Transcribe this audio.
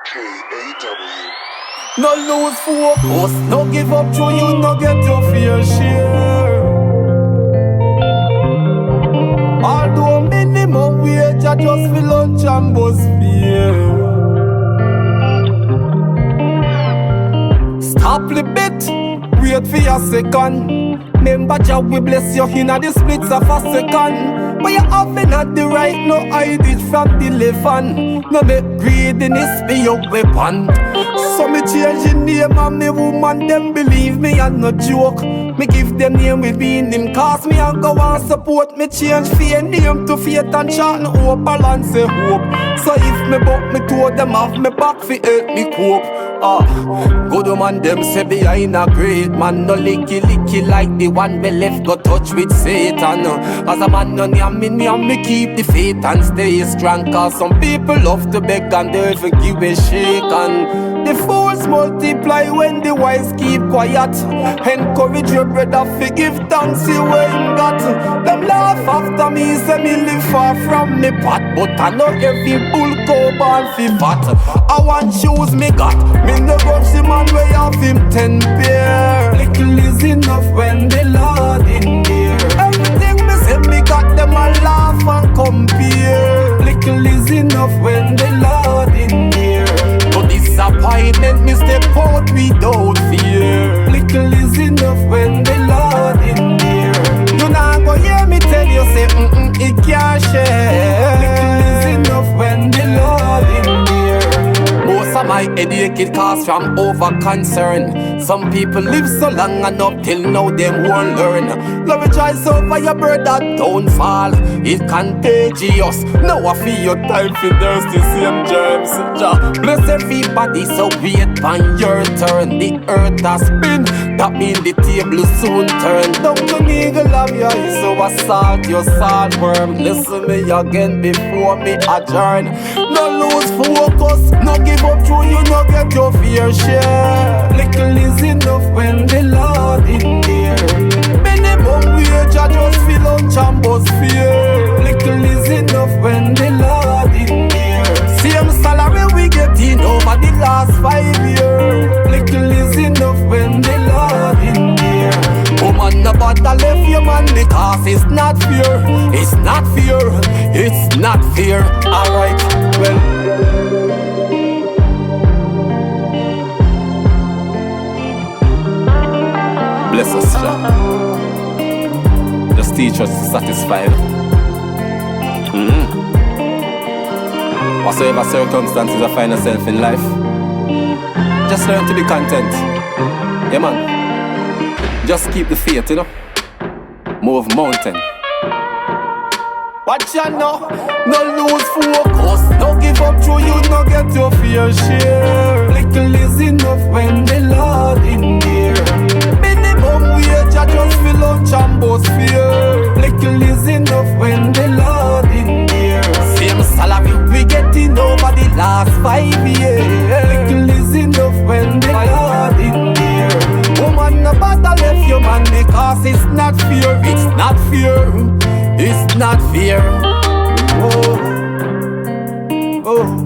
KAW. No lose focus, no give up to you, no get your fair share. Although minimum wage, I just feel lunch and bus fare. Stop the bit, wait for a second. Remember Jah we bless you in the splits of a second. But you haven't had the right, no hide it from the left. No make greediness be your weapon. So me change the name and me woman, them believe me and no joke. Me give them name with being them cause me and go and support. Me change fear name to faith and chant hope, balance say hope. So if me buck me toe, them have me back fi help me cope. Good man them say behind a great man, no licky like the one we left go touch with Satan. As a man no near me keep the faith and stay strong. Cause some people love to beg and they forgive a shake. And the fools multiply when the wise keep quiet. Encourage your brother to give thanks you ain't got. Them laugh after me, say me live far from me pot. But I know every bull go born fi fat. I want shoes me got, me no rush the man way off him 10 pair. Little is enough when the Lord in there. Everything me say me got, them a laugh and compare. Little is enough when the Lord in there. No disappointment, me step out without fear. Little is enough when the Lord in there. You not go hear me tell you say it can't share. Little is enough when the Lord in there. Most of my headache cause from over concern. Some people live so long and up till now them won't learn. Love rejoice over your brother don't fall. It contagious. Now I feel your time for those the same germs. Bless everybody so wait on your turn. The earth has spin, that mean the table soon turn. Don't eagle of your eyes, so assault your saltworm. Listen me again before me adjourn. No lose focus, no give up to you, no get your fair share. Little is enough when the Lord in there. Minimum wage, I just feel lunch and bus fare. Little is enough when the Lord in there. Same salary we get in over the last 5 years. Little is enough when the Lord in there. Woman, no bother left your man because it's not fair. It's not fair. It's not fair. Alright, well. Bless us, Jah. Just teach us to satisfy. Whatsoever circumstances I find yourself in life, just learn to be content. Yeah, man. Just keep the faith, you know. Move mountain. Watch ya now, no lose focus. No give up to you, no get your fair share. Little is enough when the Lord in there. Minimum wage, I just feel lunch and bus fare. Little is enough when the Lord in there. Same salary we getting over the last 5 years. Little is enough when the Lord in there. Woman, no bother left your man because it's not fair. It's not fair. It's not fair. Oh, oh.